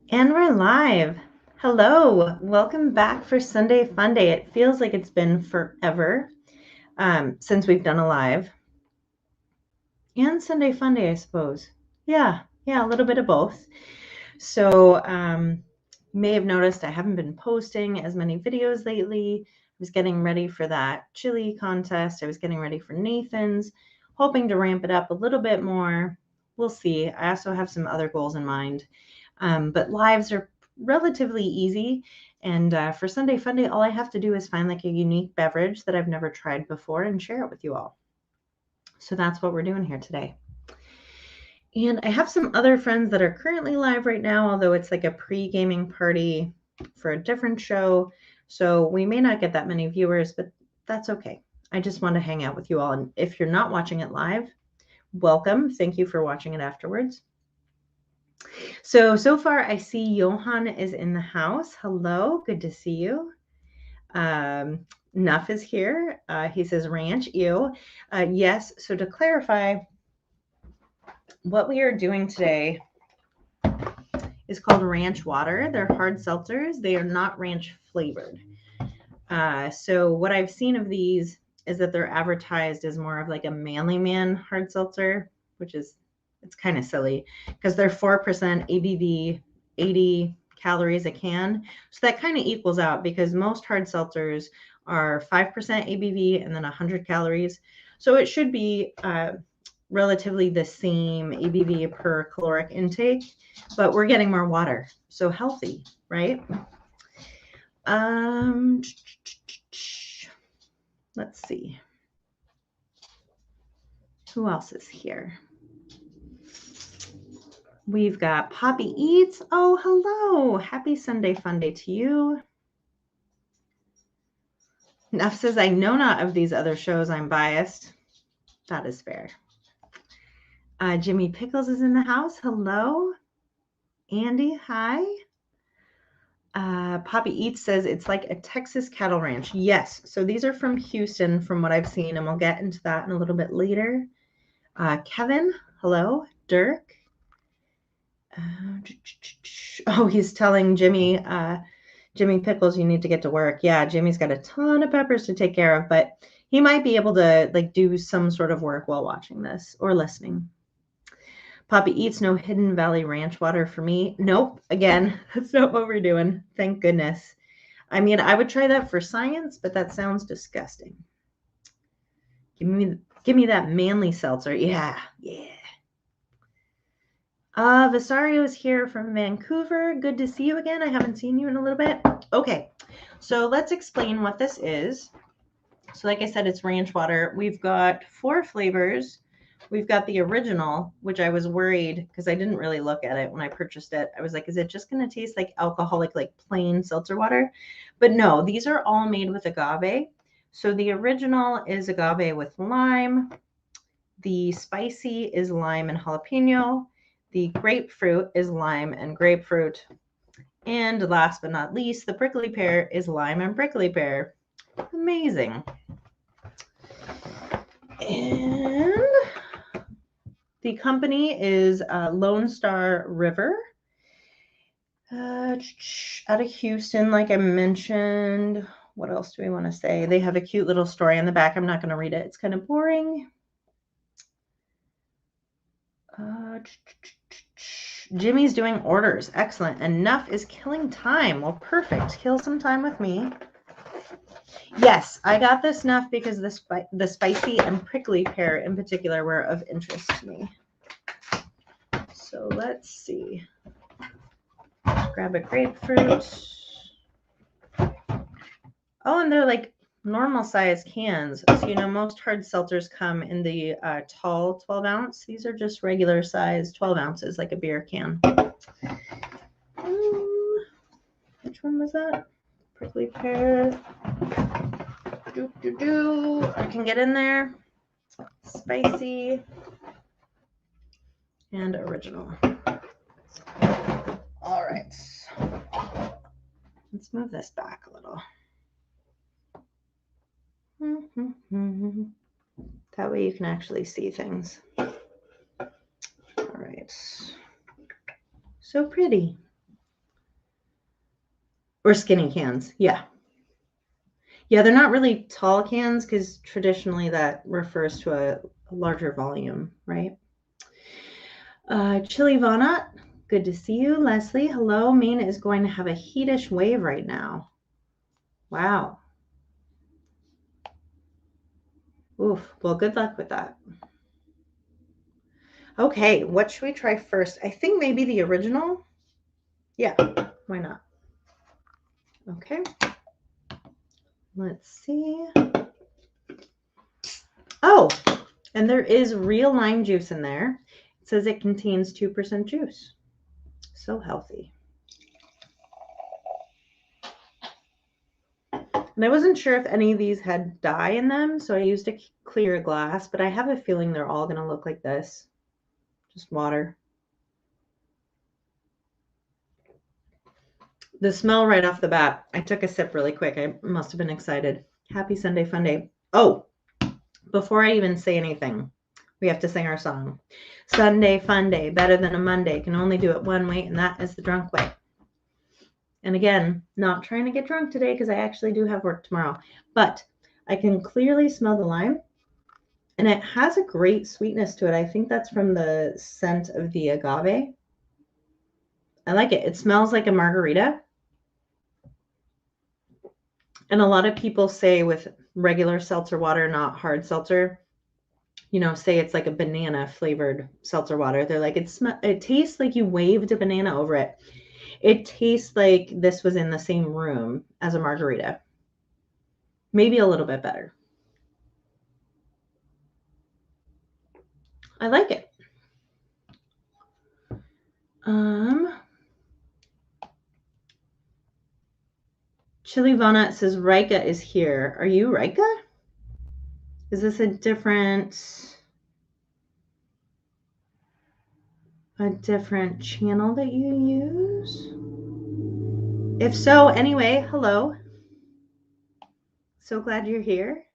And we're live. Hello, welcome back for Sunday Funday. It feels like it's been forever since we've done a live. And Sunday Funday, I suppose. Yeah, a little bit of both. So you may have noticed I haven't been posting as many videos lately. I was getting ready for that chili contest. I was getting ready for Nathan's, hoping to ramp it up a little bit more. We'll see. I also have some other goals in mind. But lives are relatively easy. And for Sunday Funday, all I have to do is find like a unique beverage that I've never tried before and share it with you all. So that's what we're doing here today. And I have some other friends that are currently live right now, although it's like a pre-gaming party for a different show. So we may not get that many viewers, but that's okay. I just want to hang out with you all. And if you're not watching it live, welcome. Thank you for watching it afterwards. So far I see Johan is in the house. Hello, good to see you. Nuff is here. He says ranch, ew. Yes, so to clarify, what we are doing today is called Ranch Water. They're hard seltzers. They are not ranch flavored. So what I've seen of these is that they're advertised as more of like a manly man hard seltzer, which is, it's kind of silly because they're 4% ABV, 80 calories a can. So that kind of equals out because most hard seltzers are 5% ABV and then 100 calories. So it should be relatively the same ABV per caloric intake, but we're getting more water. So healthy, right? Let's see. Who else is here? We've got Poppy Eats. Oh, hello. Happy Sunday Funday to you. Neff says, I know not of these other shows. I'm biased. That is fair. Jimmy Pickles is in the house. Hello. Andy, hi. Poppy Eats says it's like a Texas cattle ranch. Yes. So these are from Houston from what I've seen, and we'll get into that in a little bit later. Kevin, hello. Dirk. Oh, he's telling Jimmy Pickles, you need to get to work. Yeah, Jimmy's got a ton of peppers to take care of, but he might be able to like do some sort of work while watching this or listening. Poppy Eats, no Hidden Valley Ranch water for me. Nope. Again, that's not what we're doing. Thank goodness. I mean, I would try that for science, but that sounds disgusting. Give me that manly seltzer. Yeah. Vasario is here from Vancouver. Good to see you again. I haven't seen you in a little bit. Okay, so let's explain what this is. So like I said, it's ranch water. We've got 4 flavors. We've got the original, which I was worried because I didn't really look at it when I purchased it. I was like, is it just going to taste like alcoholic, like plain seltzer water? But no, these are all made with agave. So the original is agave with lime. The spicy is lime and jalapeno. The grapefruit is lime and grapefruit. And last but not least, the prickly pear is lime and prickly pear. Amazing. And the company is Lone Star River out of Houston, like I mentioned. What else do we want to say? They have a cute little story on the back. I'm not going to read it. It's kind of boring. Jimmy's doing orders. Excellent. And Nuff is killing time. Well, perfect. Kill some time with me. Yes, I got this Nuff because the spicy and prickly pear in particular were of interest to me. So let's see. Grab a grapefruit. Oh, and they're like normal size cans. So, you know, most hard seltzers come in the tall 12 ounce. These are just regular size 12 ounces, like a beer can. Which one was that? Prickly pear. I can get in there. Spicy and original. All right. Let's move this back a little. That way you can actually see things. All right. So pretty. Or skinny cans. Yeah. Yeah, they're not really tall cans because traditionally that refers to a larger volume, right? Chili Vonut, good to see you. Leslie, hello. Maine is going to have a heatish wave right now. Wow. Oof. Well, good luck with that. Okay, what should we try first? I think maybe the original. Yeah, why not? Okay. Let's see. Oh, and there is real lime juice in there. It says it contains 2% juice. So healthy. And I wasn't sure if any of these had dye in them, so I used a clear glass, but I have a feeling they're all going to look like this. Just water. The smell right off the bat, I took a sip really quick. I must have been excited. Happy Sunday Funday. Oh, before I even say anything, we have to sing our song. Sunday Funday, better than a Monday. Can only do it one way, and that is the drunk way. And again, not trying to get drunk today because I actually do have work tomorrow. But I can clearly smell the lime. And it has a great sweetness to it. I think that's from the scent of the agave. I like it. It smells like a margarita. And a lot of people say with regular seltzer water, not hard seltzer, say it's like a banana flavored seltzer water. They're like, it tastes like you waved a banana over it. It tastes like this was in the same room as a margarita. Maybe a little bit better. I like it. Chili Vonut says Rika is here. Are you Rika? Is this a different channel that you use? If so, anyway, hello. So glad you're here.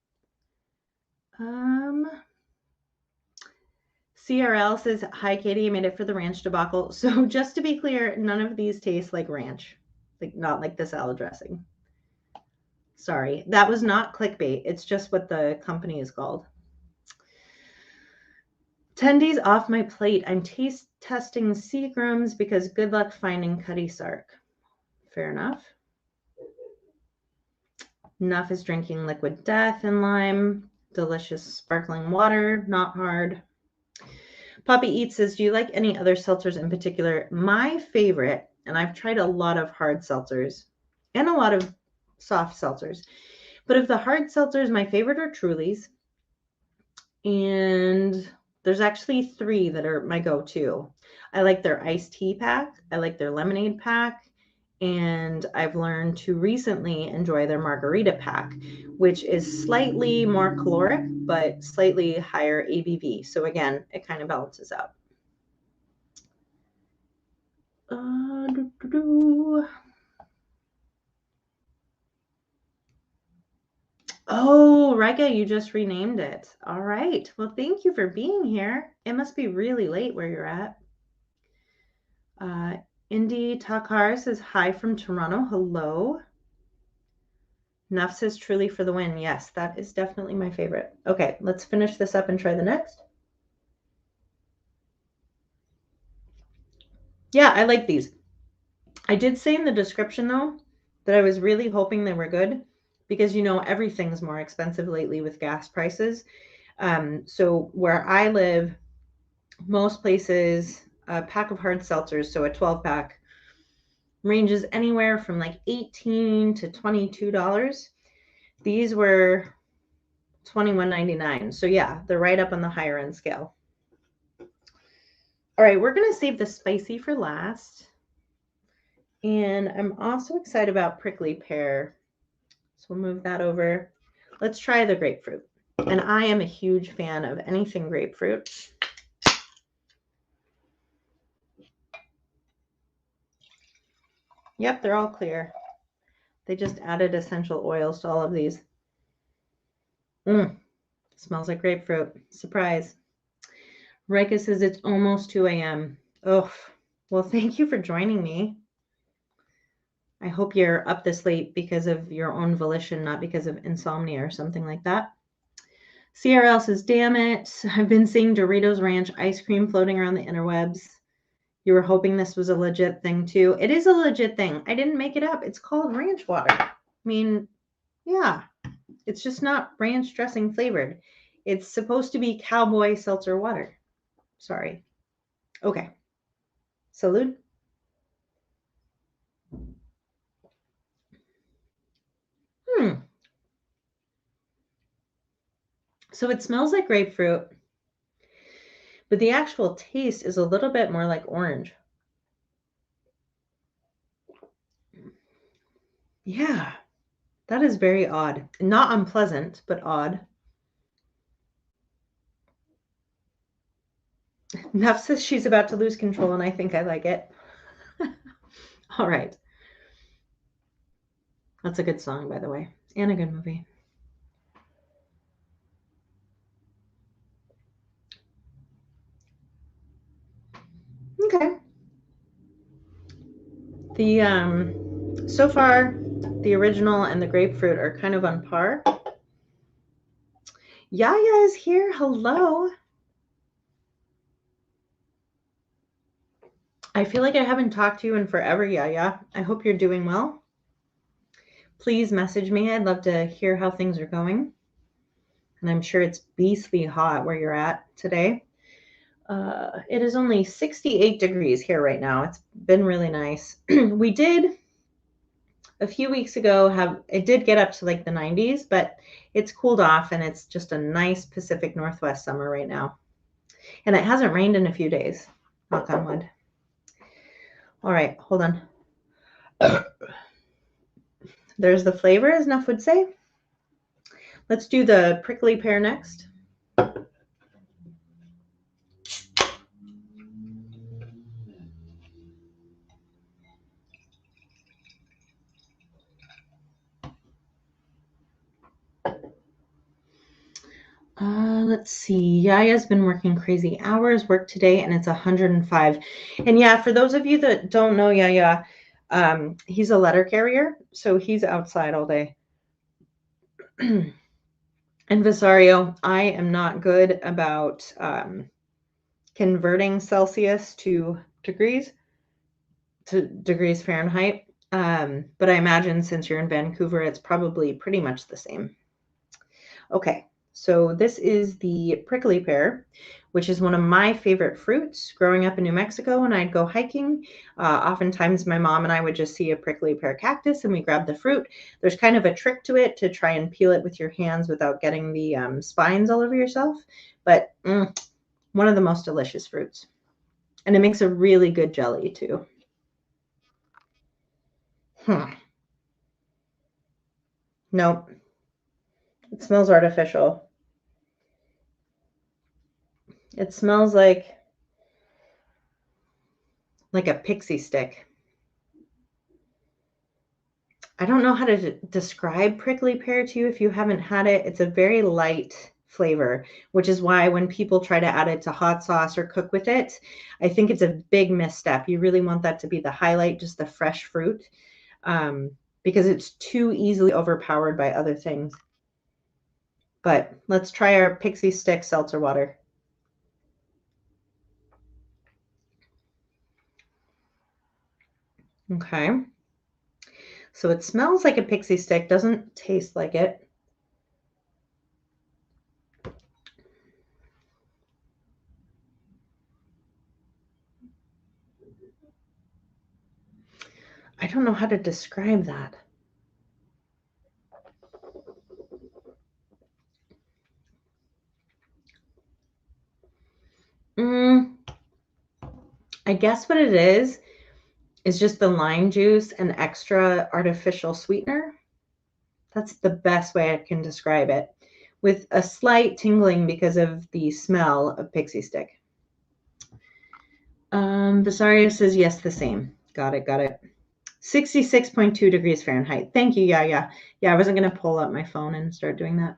CRL says, hi, Katie, I made it for the ranch debacle. So just to be clear, none of these taste like ranch, like not like the salad dressing. Sorry, that was not clickbait. It's just what the company is called. 10 days off my plate. I'm taste testing Seagrams because good luck finding Cutty Sark. Fair enough. Enough is drinking liquid death and lime. Delicious sparkling water, not hard. Poppy Eats says, do you like any other seltzers in particular? My favorite, and I've tried a lot of hard seltzers and a lot of soft seltzers, but of the hard seltzers, my favorite are Truly's. And there's actually 3 that are my go-to. I like their iced tea pack. I like their lemonade pack. And I've learned to recently enjoy their margarita pack, which is slightly more caloric, but slightly higher ABV. So again, it kind of balances out. Oh, Rika, you just renamed it. All right. Well, thank you for being here. It must be really late where you're at. Indy Takar says, hi from Toronto. Hello. Nuff says, truly for the win. Yes, that is definitely my favorite. Okay, let's finish this up and try the next. Yeah, I like these. I did say in the description, though, that I was really hoping they were good because, everything's more expensive lately with gas prices. So where I live, most places, a pack of hard seltzers, so a 12-pack, ranges anywhere from like $18 to $22. These were $21.99. So yeah, they're right up on the higher end scale. All right, we're going to save the spicy for last. And I'm also excited about prickly pear. So we'll move that over. Let's try the grapefruit. And I am a huge fan of anything grapefruit. Yep, they're all clear. They just added essential oils to all of these. Smells like grapefruit. Surprise. Rika says it's almost 2 a.m. Oh, well, thank you for joining me. I hope you're up this late because of your own volition, not because of insomnia or something like that. CRL says, damn it. I've been seeing Doritos Ranch ice cream floating around the interwebs. You were hoping this was a legit thing too. It is a legit thing. I didn't make it up. It's called ranch water. I mean, yeah, it's just not ranch dressing flavored. It's supposed to be cowboy seltzer water. Sorry. Okay. Salud. So it smells like grapefruit, but the actual taste is a little bit more like orange. Yeah, that is very odd. Not unpleasant, but odd. Neff says she's about to lose control, and I think I like it. All right. That's a good song, by the way, and a good movie. Okay. The so far, the original and the grapefruit are kind of on par. Yaya is here. Hello. I feel like I haven't talked to you in forever, Yaya. I hope you're doing well. Please message me. I'd love to hear how things are going. And I'm sure it's beastly hot where you're at today. It is only 68 degrees here right now. It's been really nice. We did a few weeks ago it did get up to like the 90s, but it's cooled off and it's just a nice Pacific Northwest summer right now. And it hasn't rained in a few days. Knock on wood. All right, hold on. There's the flavor, as Nuff would say. Let's do the prickly pear next. Let's see. Yaya's been working crazy hours, work today, and it's 105. And yeah, for those of you that don't know Yaya, he's a letter carrier, so he's outside all day. And Visario, I am not good about converting Celsius to degrees Fahrenheit. But I imagine since you're in Vancouver, it's probably pretty much the same. Okay. So this is the prickly pear, which is one of my favorite fruits. Growing up in New Mexico, when I'd go hiking, oftentimes my mom and I would just see a prickly pear cactus and we grab the fruit. There's kind of a trick to it to try and peel it with your hands without getting the spines all over yourself. But one of the most delicious fruits. And it makes a really good jelly too. Nope. It smells artificial. It smells like a pixie stick. I don't know how to describe prickly pear to you if you haven't had it. It's a very light flavor, which is why when people try to add it to hot sauce or cook with it, I think it's a big misstep. You really want that to be the highlight, just the fresh fruit, because it's too easily overpowered by other things. But let's try our pixie stick seltzer water. Okay. So it smells like a pixie stick, doesn't taste like it. I don't know how to describe that. I guess what it is just the lime juice and extra artificial sweetener. That's the best way I can describe it, with a slight tingling because of the smell of pixie stick. Visario says yes, the same. Got it. 66.2 degrees Fahrenheit. Thank you. Yeah. I wasn't going to pull up my phone and start doing that.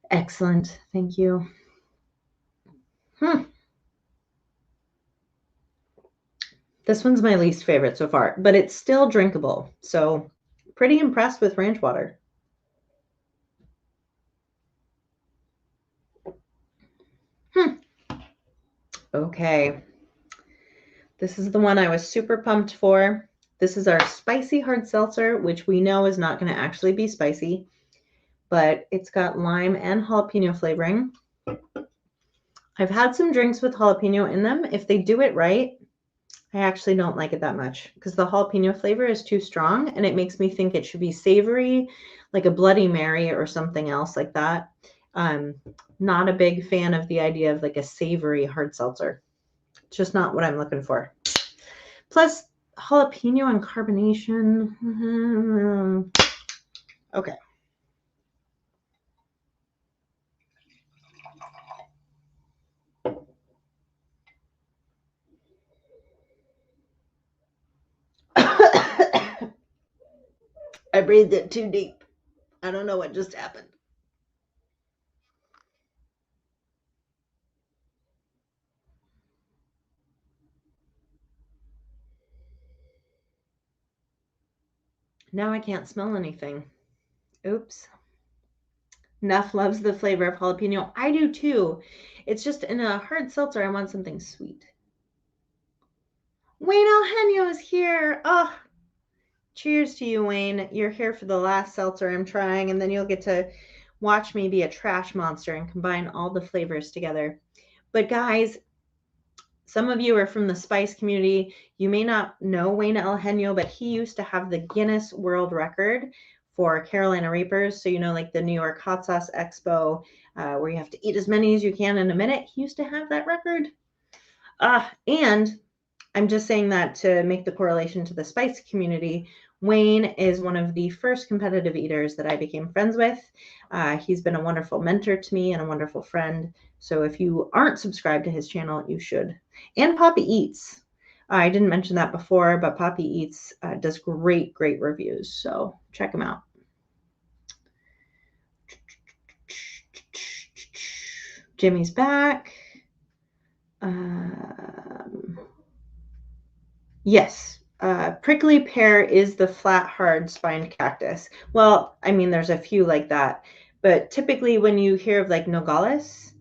Excellent. Thank you. This one's my least favorite so far, but it's still drinkable. So pretty impressed with ranch water. Okay. This is the one I was super pumped for. This is our spicy hard seltzer, which we know is not going to actually be spicy, but it's got lime and jalapeno flavoring. I've had some drinks with jalapeno in them. If they do it right, I actually don't like it that much because the jalapeno flavor is too strong and it makes me think it should be savory, like a Bloody Mary or something else like that. Not a big fan of the idea of like a savory hard seltzer. It's just not what I'm looking for. Plus, jalapeno and carbonation. Okay. I breathed it too deep. I don't know what just happened. Now I can't smell anything. Oops. Neff loves the flavor of jalapeno. I do too. It's just in a hard seltzer, I want something sweet. Wayne Eugenio is here. Oh, cheers to you, Wayne. You're here for the last seltzer I'm trying, and then you'll get to watch me be a trash monster and combine all the flavors together. But guys, some of you are from the spice community. You may not know Wayne Eugenio, but he used to have the Guinness World Record for Carolina Reapers. So, you know, like the New York Hot Sauce Expo, where you have to eat as many as you can in a minute. He used to have that record. And I'm just saying that to make the correlation to the spice community. Wayne is one of the first competitive eaters that I became friends with. He's been a wonderful mentor to me and a wonderful friend. So if you aren't subscribed to his channel, you should. And Poppy Eats. I didn't mention that before, but Poppy Eats does great reviews. So check him out. Jimmy's back. Yes. Prickly pear is the flat, hard spined cactus. Well, I mean, there's a few like that, but typically when you hear of like nogales,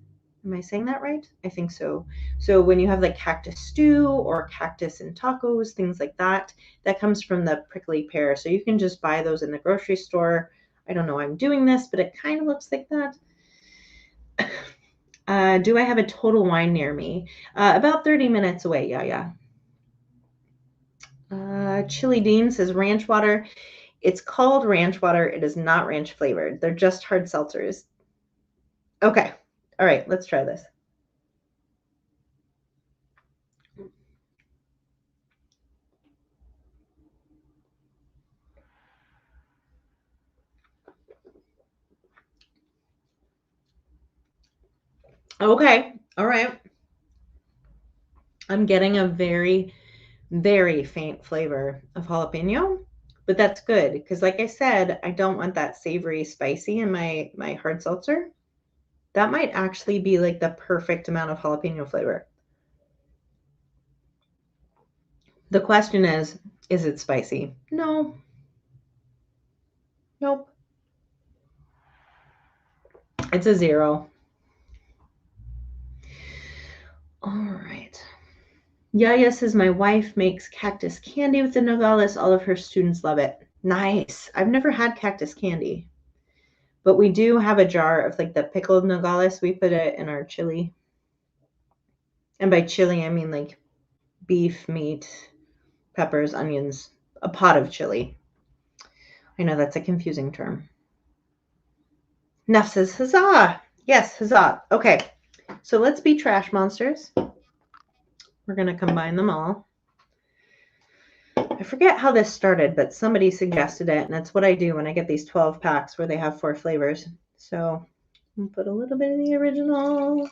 am I saying that right? I think so. So when you have like cactus stew or cactus in tacos, things like that, that comes from the prickly pear. So you can just buy those in the grocery store. I don't know why I'm doing this, but it kind of looks like that. Do I have a Total Wine near me? About 30 minutes away. Yeah. Chili Dean says ranch water. It's called ranch water. It is not ranch flavored. They're just hard seltzers. Okay. All right. Let's try this. Okay. All right. I'm getting a very, very faint flavor of jalapeno, but that's good because, like I said, I don't want that savory, spicy in my hard seltzer. That might actually be like the perfect amount of jalapeno flavor. The question is it spicy? No. Nope. It's a 0. All right. Yaya says my wife makes cactus candy with the nogales. All of her students love it. Nice. I've never had cactus candy, but we do have a jar of like the pickled nogales. We put it in our chili. And by chili, I mean like beef, meat, peppers, onions, a pot of chili. I know that's a confusing term. Neff says, huzzah. Yes, huzzah. Okay, so let's be trash monsters. We're going to combine them all. I forget how this started, but somebody suggested it, and that's what I do when I get these 12 packs where they have 4 flavors. So I'll put a little bit of the original.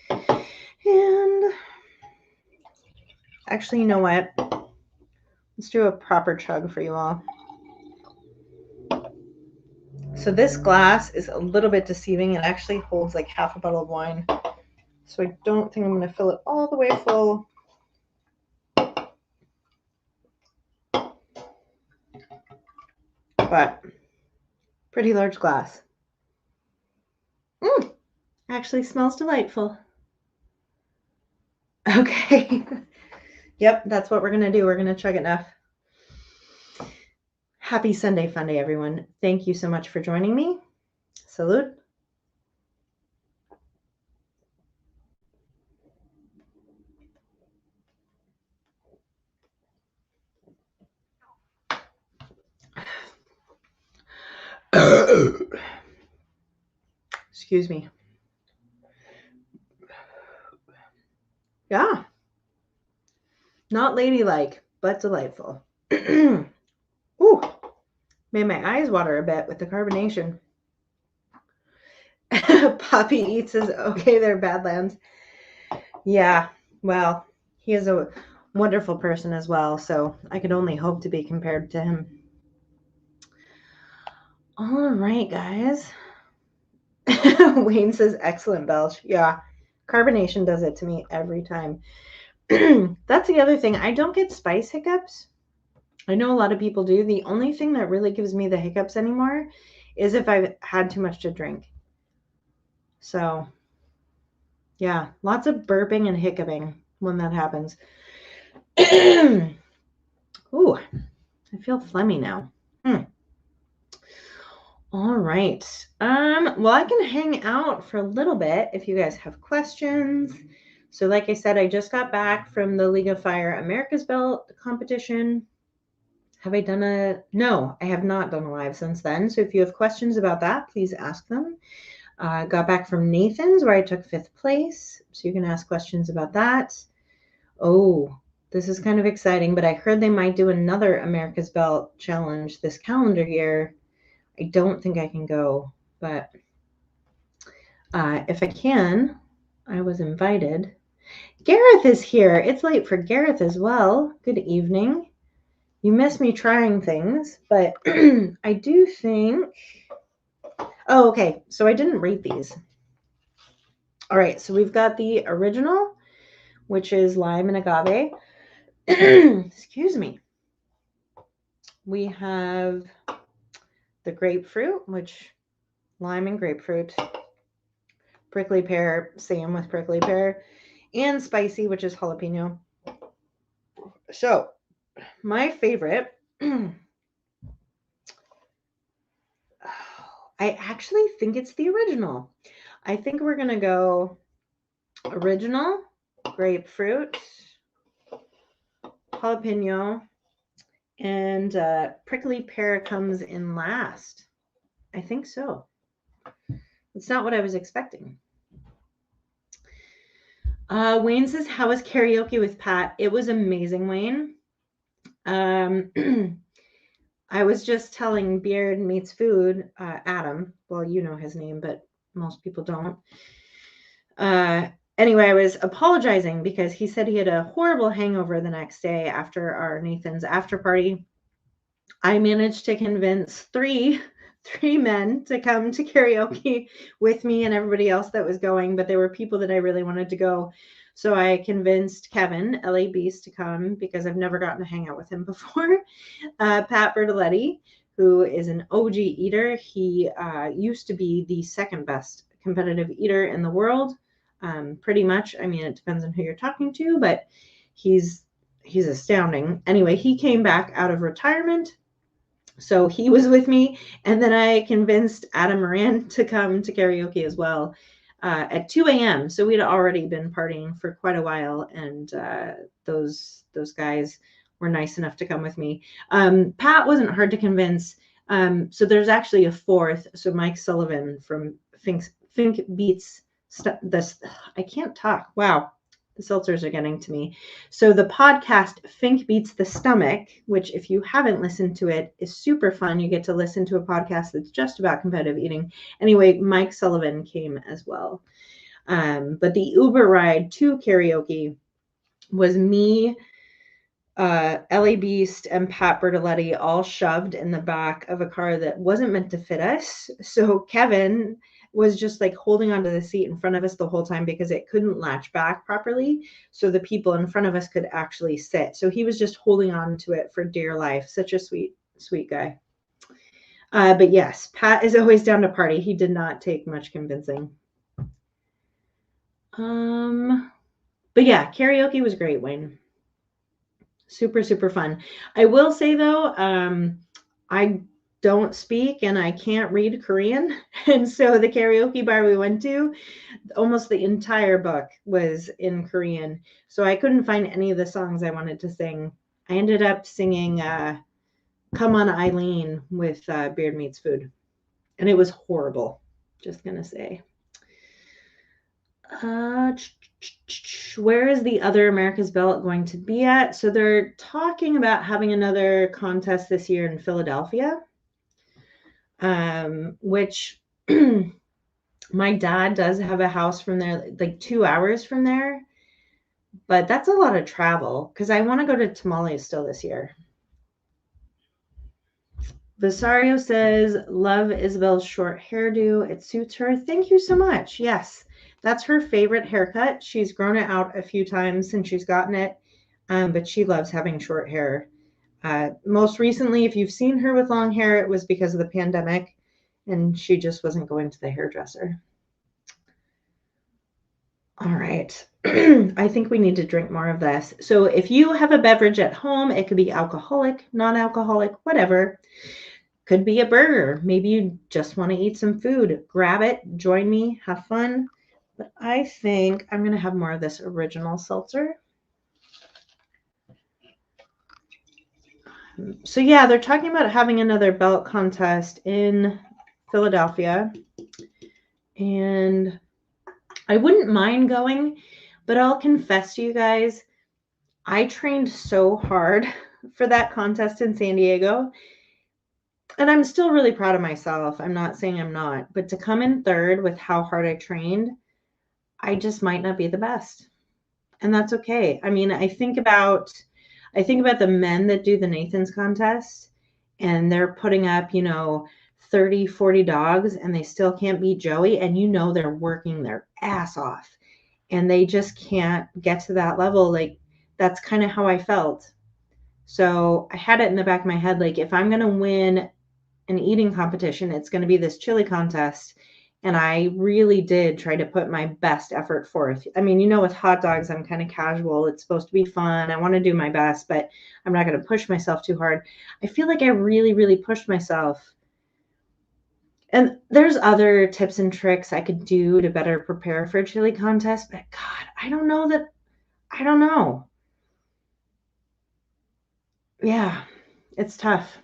And actually, you know what? Let's do a proper chug for you all. So this glass is a little bit deceiving. It actually holds like half a bottle of wine. So I don't think I'm going to fill it all the way full. but pretty large glass. Actually smells delightful. Okay. Yep, that's what we're going to do. We're going to chug it enough. Happy Sunday Funday, everyone. Thank you so much for joining me. Salud. Excuse me. Yeah. Not ladylike, but delightful. Ooh. Made my eyes water a bit with the carbonation. Poppy eats his okay there, Badlands. Yeah, well, he is a wonderful person as well, so I could only hope to be compared to him. All right, guys. Wayne says, excellent belch. Yeah, carbonation does it to me every time. That's the other thing. I don't get spice hiccups. I know a lot of people do. The only thing that really gives me the hiccups anymore is if I've had too much to drink. So, yeah, lots of burping and hiccuping when that happens. Ooh, I feel phlegmy now. All right. Well, I can hang out for a little bit if you guys have questions. So like I said, I just got back from the League of Fire America's Belt competition. Have I done no, I have not done a live since then. So if you have questions about that, please ask them. Got back from Nathan's where I took 5th place. So you can ask questions about that. Oh, this is kind of exciting, but I heard they might do another America's Belt challenge this calendar year. I don't think I can go, but if I can, I was invited. Gareth is here. It's late for Gareth as well. Good evening. You miss me trying things, but I do think... Oh, okay. So I didn't rate these. All right. So we've got the original, which is lime and agave. Excuse me. We have the grapefruit, which lime and grapefruit. Prickly pear, same with prickly pear. And spicy, which is jalapeno. So my favorite, I actually think it's the original. I think we're going to go original, grapefruit, jalapeno, and prickly pear comes in last. I think so. It's not what I was expecting. Wayne says, how was karaoke with Pat? It was amazing, Wayne. I was just telling Beard Meets Food, Adam, well, you know his name, but most people don't. Anyway, I was apologizing because he said he had a horrible hangover the next day after our Nathan's after party. I managed to convince three men to come to karaoke with me and everybody else that was going, but there were people that I really wanted to go. So I convinced Kevin, LA Beast, to come because I've never gotten to hang out with him before. Pat Bertoletti, who is an OG eater. He used to be the second best competitive eater in the world. Pretty much. I mean, it depends on who you're talking to, but he's astounding. Anyway, he came back out of retirement. So he was with me, and then I convinced Adam Moran to come to karaoke as well at 2 a.m. So we'd already been partying for quite a while, and those guys were nice enough to come with me. Pat wasn't hard to convince. So there's actually a fourth. So Mike Sullivan from Fink Beats this. I can't talk. Wow. The seltzers are getting to me. So the podcast Fink Beats the Stomach, which if you haven't listened to it, is super fun. You get to listen to a podcast that's just about competitive eating. Anyway, Mike Sullivan came as well. But the Uber ride to karaoke was me, LA Beast, and Pat Bertoletti all shoved in the back of a car that wasn't meant to fit us. So Kevin was just like holding onto the seat in front of us the whole time because it couldn't latch back properly. So the people in front of us could actually sit. So he was just holding on to it for dear life. Such a sweet, sweet guy. But yes, Pat is always down to party. He did not take much convincing. But yeah, karaoke was great, Wayne. Super, super fun. I will say though, I don't speak and I can't read Korean. And so the karaoke bar we went to, almost the entire book was in Korean. So I couldn't find any of the songs I wanted to sing. I ended up singing Come On Eileen with Beard Meets Food. And it was horrible. Just going to say. Where is the other America's Ballot going to be at? So they're talking about having another contest this year in Philadelphia, which my dad does have a house from there, like 2 hours from there. But that's a lot of travel because I want to go to Tamales still this year. Visario says, love Isabel's short hairdo. It suits her. Thank you so much. Yes, that's her favorite haircut. She's grown it out a few times since she's gotten it, but she loves having short hair. Most recently, if you've seen her with long hair, it was because of the pandemic, and she just wasn't going to the hairdresser. All right. I think we need to drink more of this. So if you have a beverage at home, it could be alcoholic, non-alcoholic, whatever. Could be a burger. Maybe you just want to eat some food. Grab it, join me, have fun. But I think I'm going to have more of this original seltzer. So yeah, they're talking about having another belt contest in Philadelphia. And I wouldn't mind going, but I'll confess to you guys, I trained so hard for that contest in San Diego. And I'm still really proud of myself. I'm not saying I'm not, but to come in third with how hard I trained, I just might not be the best. And that's okay. I mean, I think about the men that do the Nathan's contest and they're putting up, 30, 40 dogs and they still can't beat Joey. And they're working their ass off and they just can't get to that level. Like, that's kind of how I felt. So I had it in the back of my head, like, if I'm going to win an eating competition, it's going to be this chili contest. And I really did try to put my best effort forth. I mean, with hot dogs, I'm kind of casual. It's supposed to be fun. I want to do my best, but I'm not going to push myself too hard. I feel like I really, really pushed myself. And there's other tips and tricks I could do to better prepare for a chili contest, but God, I don't know. Yeah, it's tough.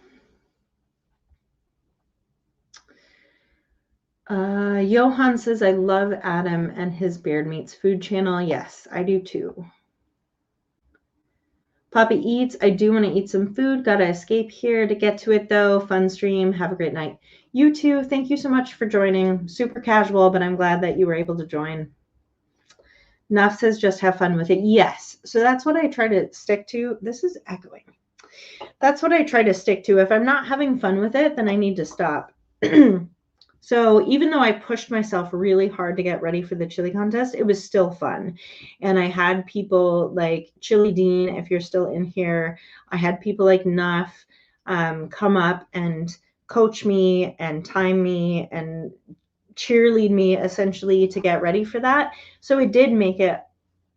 Johan says, I love Adam and his Beard Meets Food channel. Yes, I do too. Poppy eats. I do want to eat some food. Gotta escape here to get to it though. Fun stream. Have a great night. You too. Thank you so much for joining. Super casual, but I'm glad that you were able to join. Nuff says, just have fun with it. Yes. So that's what I try to stick to. This is echoing. That's what I try to stick to. If I'm not having fun with it, then I need to stop. So even though I pushed myself really hard to get ready for the chili contest, it was still fun. And I had people like Chili Dean, if you're still in here, I had people like Nuff come up and coach me and time me and cheerlead me essentially to get ready for that. So it did make it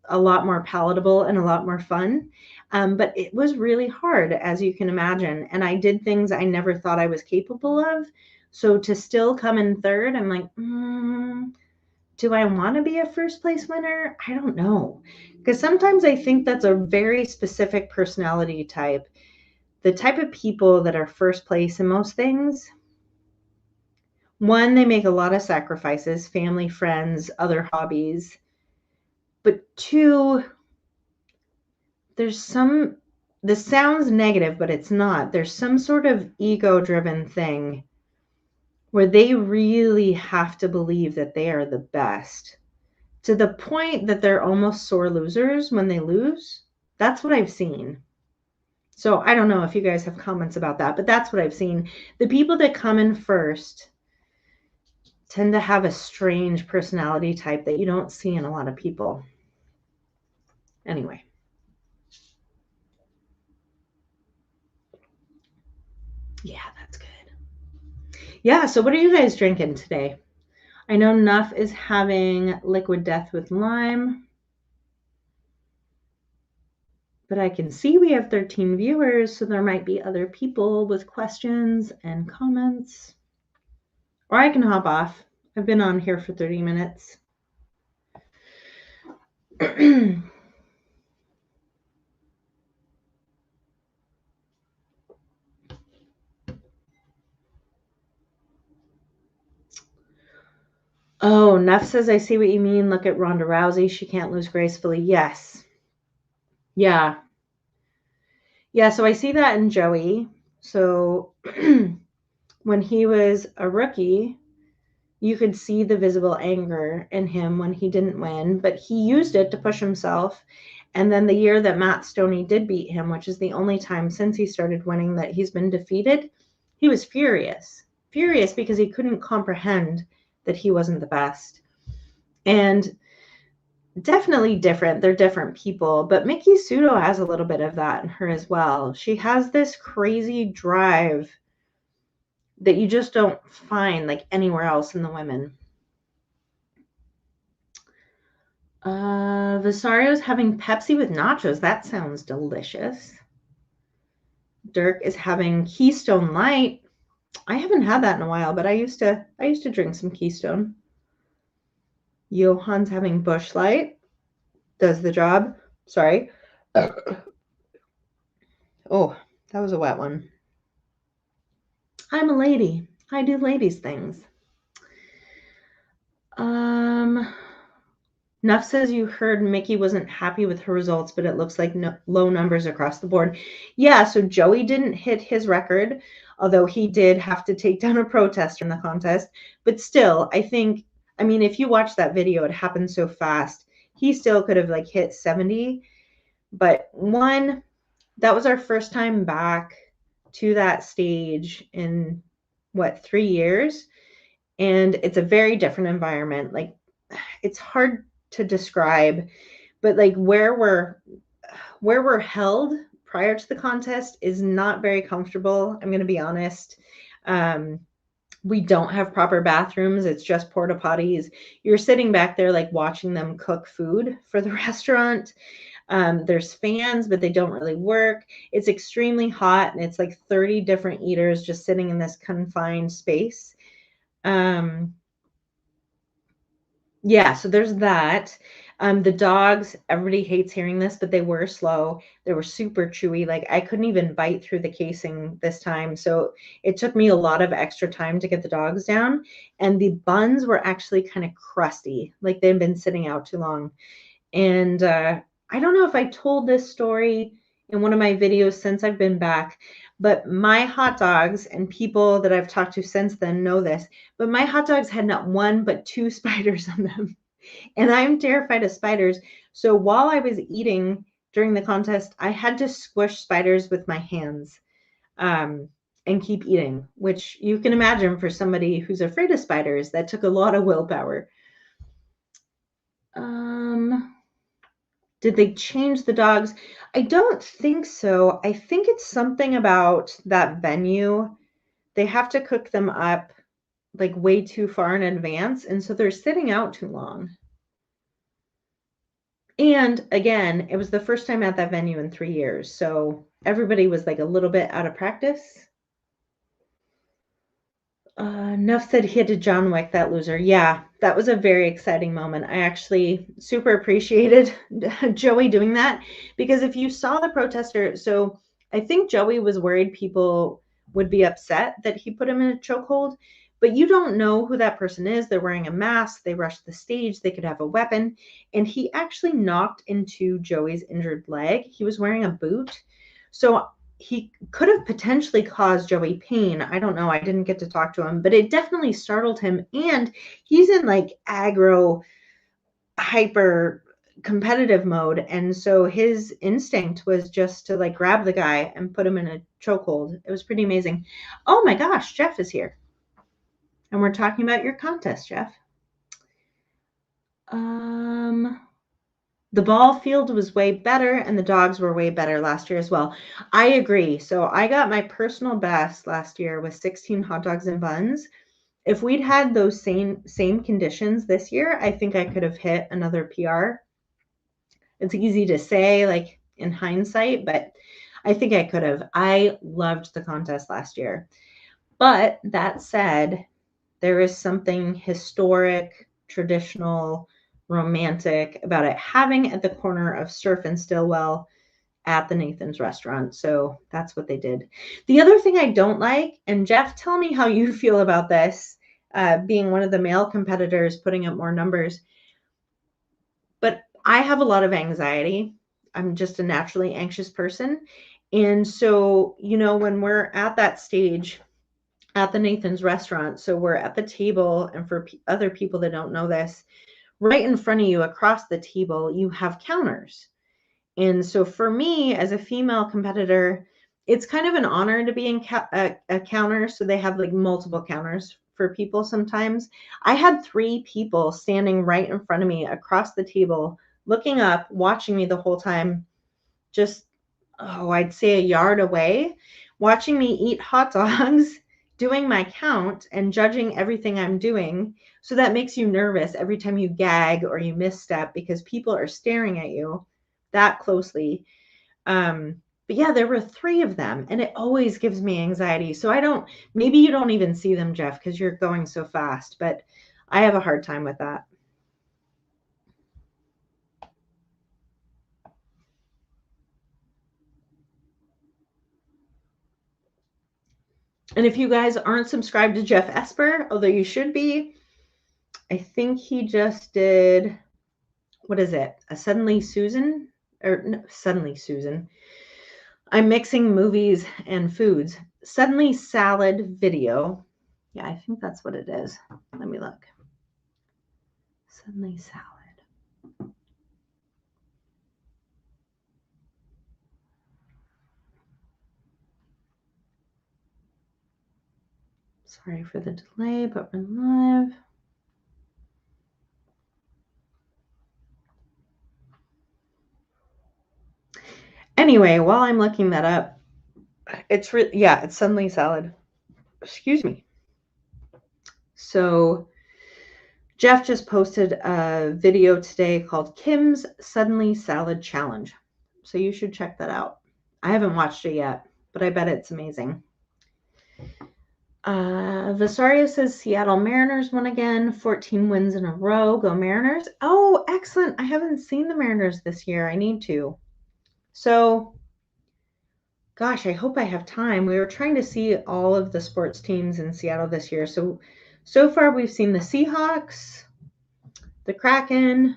a lot more palatable and a lot more fun. But it was really hard, as you can imagine. And I did things I never thought I was capable of. So to still come in third, I'm like, do I want to be a first place winner? I don't know. Because sometimes I think that's a very specific personality type. The type of people that are first place in most things, one, they make a lot of sacrifices, family, friends, other hobbies. But two, this sounds negative, but it's not. There's some sort of ego-driven thing where they really have to believe that they are the best to the point that they're almost sore losers when they lose. That's what I've seen. So I don't know if you guys have comments about that, but that's what I've seen. The people that come in first tend to have a strange personality type that you don't see in a lot of people. Anyway. Yeah, that's good. Yeah, so what are you guys drinking today? I know Nuff is having Liquid Death with lime, but I can see we have 13 viewers, so there might be other people with questions and comments. Or I can hop off. I've been on here for 30 minutes. Oh, Nuff says, I see what you mean. Look at Ronda Rousey. She can't lose gracefully. Yes. Yeah. Yeah, so I see that in Joey. So when he was a rookie, you could see the visible anger in him when he didn't win, but he used it to push himself. And then the year that Matt Stoney did beat him, which is the only time since he started winning that he's been defeated, he was furious. Furious because he couldn't comprehend that he wasn't the best. And definitely different. They're different people, but Mickey Sudo has a little bit of that in her as well. She has this crazy drive that you just don't find like anywhere else in the women. Vasario's having Pepsi with nachos. That sounds delicious. Dirk is having Keystone Light. I haven't had that in a while, but I used to drink some Keystone. Johan's having Busch Light. Does the job. Sorry. Oh, that was a wet one. I'm a lady. I do ladies things. Nuff says you heard Mickey wasn't happy with her results, but it looks like low numbers across the board. Yeah, so Joey didn't hit his record, although he did have to take down a protester in the contest. But still, I think, I mean, if you watch that video, it happened so fast. He still could have like hit 70. But one, that was our first time back to that stage in what, 3 years? And it's a very different environment. Like, it's hard to describe, but like where we're held prior to the contest is not very comfortable. I'm going to be honest. We don't have proper bathrooms. It's just porta potties. You're sitting back there like watching them cook food for the restaurant. There's fans, but they don't really work. It's extremely hot, and it's like 30 different eaters just sitting in this confined space. Yeah, so there's that. The dogs, everybody hates hearing this, but they were slow. They were super chewy. Like I couldn't even bite through the casing this time. So it took me a lot of extra time to get the dogs down. And the buns were actually kind of crusty, like they'd been sitting out too long. And I don't know if I told this story in one of my videos since I've been back, but my hot dogs, and people that I've talked to since then know this, but my hot dogs had not one but two spiders on them. And I'm terrified of spiders. So while I was eating during the contest, I had to squish spiders with my hands and keep eating, which you can imagine for somebody who's afraid of spiders, that took a lot of willpower. Did they change the dogs? I don't think so. I think it's something about that venue. They have to cook them up like way too far in advance, and so they're sitting out too long. And again, it was the first time at that venue in 3 years, so everybody was like a little bit out of practice. Nuff said he had to John Wick that loser. Yeah, that was a very exciting moment. I actually super appreciated Joey doing that, because if you saw the protester, so I think Joey was worried people would be upset that he put him in a chokehold, but you don't know who that person is. They're wearing a mask. They rushed the stage. They could have a weapon. And he actually knocked into Joey's injured leg. He was wearing a boot. So he could have potentially caused Joey pain. I don't know. I didn't get to talk to him, but it definitely startled him. And he's in like aggro, hyper competitive mode. And so his instinct was just to like grab the guy and put him in a chokehold. It was pretty amazing. Oh my gosh, Jeff is here. And we're talking about your contest, Jeff. The ball field was way better and the dogs were way better last year as well. I agree. So I got my personal best last year with 16 hot dogs and buns. If we'd had those same conditions this year, I think I could have hit another PR. It's easy to say, like in hindsight, but I think I could have. I loved the contest last year. But that said, there is something historic, traditional, romantic about it having at the corner of Surf and Stillwell at the Nathan's restaurant. So that's what they did. The other thing I don't like, and Jeff, tell me how you feel about this, being one of the male competitors putting up more numbers, but I have a lot of anxiety. I'm just a naturally anxious person. And so, when we're at that stage at the Nathan's restaurant, so we're at the table, and for other people that don't know this, right in front of you across the table, you have counters. And so for me, as a female competitor, it's kind of an honor to be in a counter. So they have like multiple counters for people sometimes. I had 3 people standing right in front of me across the table, looking up, watching me the whole time, just, I'd say a yard away, watching me eat hot dogs, doing my count, and judging everything I'm doing. So that makes you nervous every time you gag or you misstep because people are staring at you that closely. But yeah, there were 3 of them, and it always gives me anxiety. So maybe you don't even see them, Jeff, because you're going so fast, but I have a hard time with that. And if you guys aren't subscribed to Jeff Esper, although you should be, I think he just did, what is it? A Suddenly Susan? Or no, Suddenly Susan. I'm mixing movies and foods. Suddenly Salad video. Yeah, I think that's what it is. Let me look. Suddenly Salad. Sorry for the delay, but we're live. Anyway, while I'm looking that up, it's Suddenly Salad. Excuse me. So Jeff just posted a video today called Kim's Suddenly Salad Challenge. So you should check that out. I haven't watched it yet, but I bet it's amazing. Vasario says Seattle Mariners won again, 14 wins in a row. Go Mariners. Oh, excellent. I haven't seen the Mariners this year. I need to. So, gosh, I hope I have time. We were trying to see all of the sports teams in Seattle this year. So far we've seen the Seahawks, the Kraken,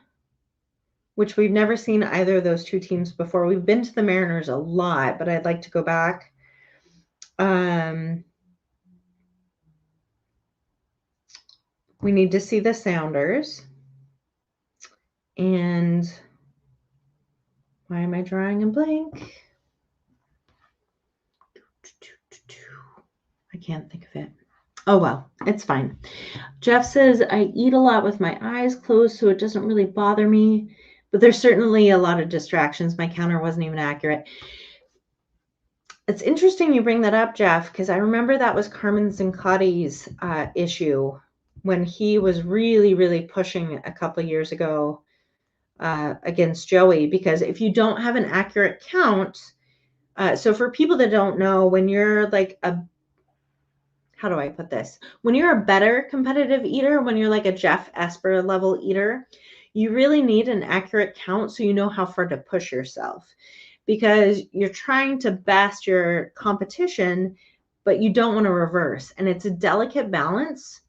which we've never seen either of those 2 teams before. We've been to the Mariners a lot, but I'd like to go back. We need to see the Sounders. And why am I drawing a blank? I can't think of it. Oh, well, it's fine. Jeff says, I eat a lot with my eyes closed, so it doesn't really bother me. But there's certainly a lot of distractions. My counter wasn't even accurate. It's interesting you bring that up, Jeff, because I remember that was Carmen Zincotti's issue when he was really, really pushing a couple of years ago against Joey. Because if you don't have an accurate count, so for people that don't know, when you're like how do I put this? When you're a better competitive eater, when you're like a Jeff Esper level eater, you really need an accurate count so you know how far to push yourself, because you're trying to best your competition, but you don't want to reverse. And it's a delicate balance.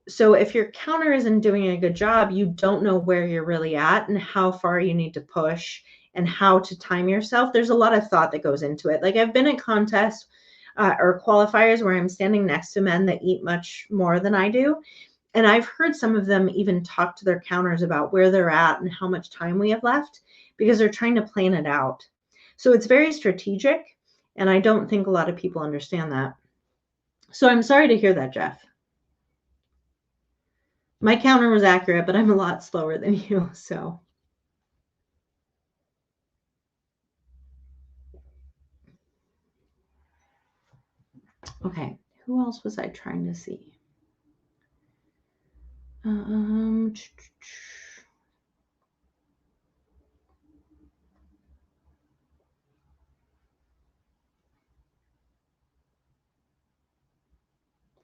So if your counter isn't doing a good job, you don't know where you're really at and how far you need to push and how to time yourself. There's a lot of thought that goes into it. Like I've been at contests or qualifiers where I'm standing next to men that eat much more than I do. And I've heard some of them even talk to their counters about where they're at and how much time we have left because they're trying to plan it out. So it's very strategic. And I don't think a lot of people understand that. So I'm sorry to hear that, Jeff. My counter was accurate, but I'm a lot slower than you. So Okay, who else was I trying to see?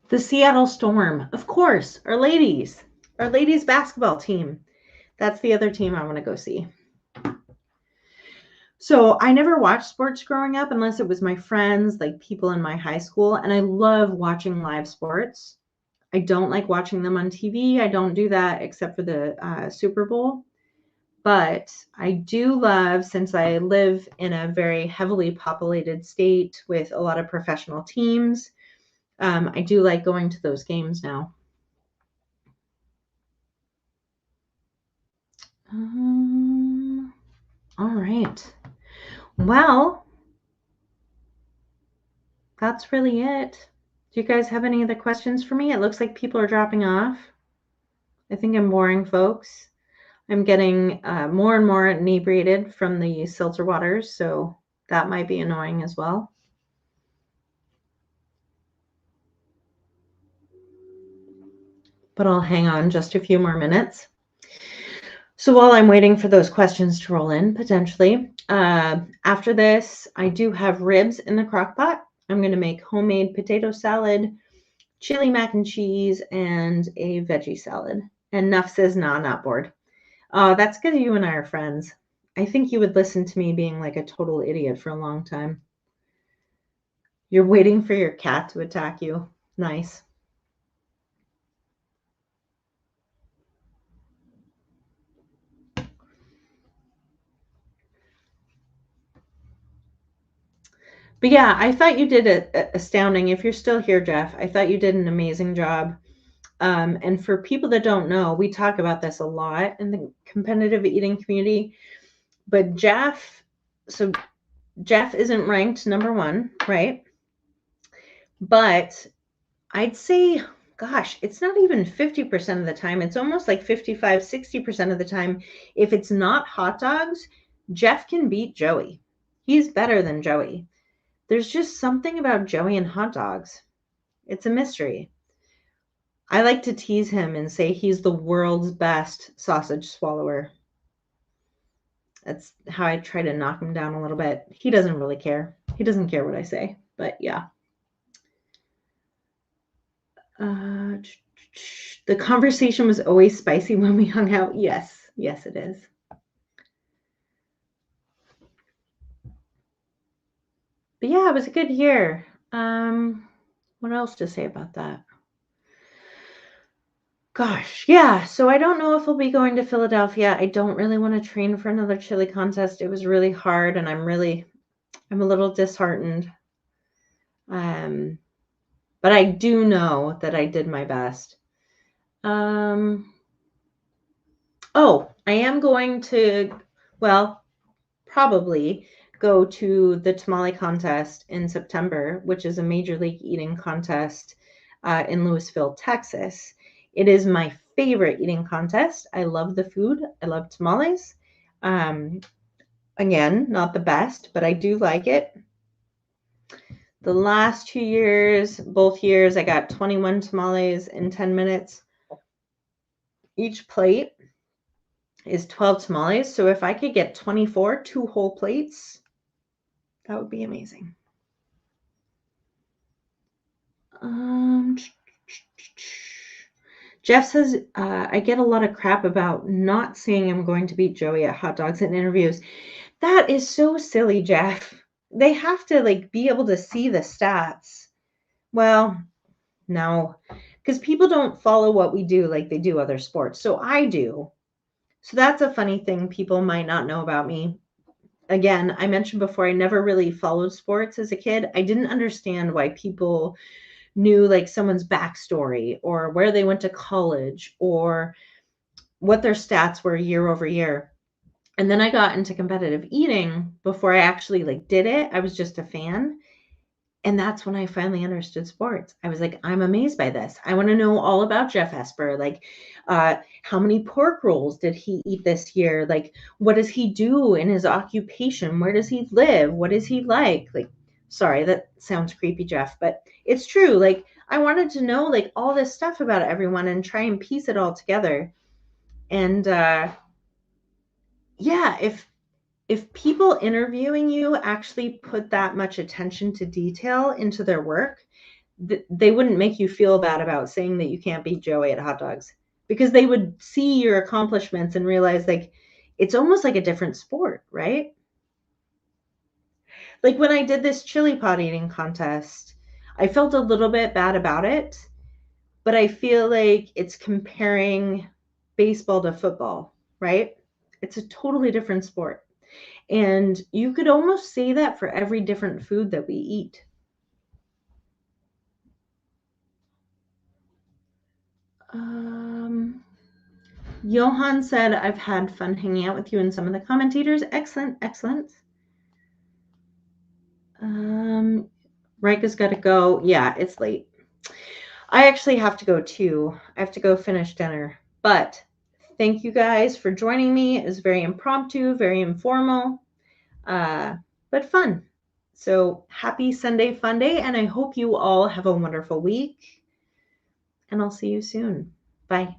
The Seattle Storm, of course, our ladies basketball team. That's the other team I want to go see. So I never watched sports growing up unless it was my friends, like people in my high school. And I love watching live sports. I don't like watching them on TV. I don't do that except for the Super Bowl. But I do love, since I live in a very heavily populated state with a lot of professional teams, I do like going to those games now. All right. Well, that's really it. Do you guys have any other questions for me? It looks like people are dropping off. I think I'm boring folks. I'm getting more and more inebriated from the seltzer waters, so that might be annoying as well. But I'll hang on just a few more minutes. So while I'm waiting for those questions to roll in, potentially, after this, I do have ribs in the crock pot. I'm going to make homemade potato salad, chili mac and cheese, and a veggie salad. And Nuff says, nah, not bored. That's because you and I are friends. I think you would listen to me being like a total idiot for a long time. You're waiting for your cat to attack you. Nice. But yeah, I thought you did astounding. If you're still here, Jeff, I thought you did an amazing job. And for people that don't know, we talk about this a lot in the competitive eating community. But Jeff isn't ranked number one, right? But I'd say, gosh, it's not even 50% of the time. It's almost like 55, 60% of the time. If it's not hot dogs, Jeff can beat Joey. He's better than Joey. There's just something about Joey and hot dogs. It's a mystery. I like to tease him and say he's the world's best sausage swallower. That's how I try to knock him down a little bit. He doesn't really care. He doesn't care what I say, but yeah. The conversation was always spicy when we hung out. Yes, it is. But yeah, it was a good year. What else to say about that? Gosh, yeah. So I don't know if I'll be going to Philadelphia. I don't really want to train for another chili contest. It was really hard, and I'm a little disheartened. But I do know that I did my best. Oh, I am going to, well, probably go to the tamale contest in September, which is a major league eating contest in Louisville, Texas. It is my favorite eating contest. I love the food. I love tamales. Again, not the best, but I do like it. The last 2 years, both years, I got 21 tamales in 10 minutes. Each plate is 12 tamales. So if I could get 24, 2 whole plates, that would be amazing. Jeff says, I get a lot of crap about not saying I'm going to beat Joey at hot dogs in interviews. That is so silly, Jeff. They have to be able to see the stats. Well, no, because people don't follow what we do like they do other sports. So I do. So that's a funny thing people might not know about me. Again, I mentioned before, I never really followed sports as a kid. I didn't understand why people knew someone's backstory or where they went to college or what their stats were year over year. And then I got into competitive eating before I actually did it. I was just a fan. And that's when I finally understood sports. I was like, I'm amazed by this. I want to know all about Jeff Esper. How many pork rolls did he eat this year? What does he do in his occupation? Where does he live? What is he like? Sorry, that sounds creepy, Jeff, but it's true. Like, I wanted to know like all this stuff about everyone and try and piece it all together. And yeah, if people interviewing you actually put that much attention to detail into their work, they wouldn't make you feel bad about saying that you can't beat Joey at hot dogs, because they would see your accomplishments and realize like it's almost like a different sport, right? Like when I did this chili pot eating contest, I felt a little bit bad about it, but I feel like it's comparing baseball to football, right? It's a totally different sport. And you could almost say that for every different food that we eat. Johan said, I've had fun hanging out with you and some of the commentators. Excellent, excellent. Rika's got to go. Yeah, it's late. I actually have to go too. I have to go finish dinner. But thank you guys for joining me. It was very impromptu, very informal, but fun. So happy Sunday Funday, and I hope you all have a wonderful week. And I'll see you soon. Bye.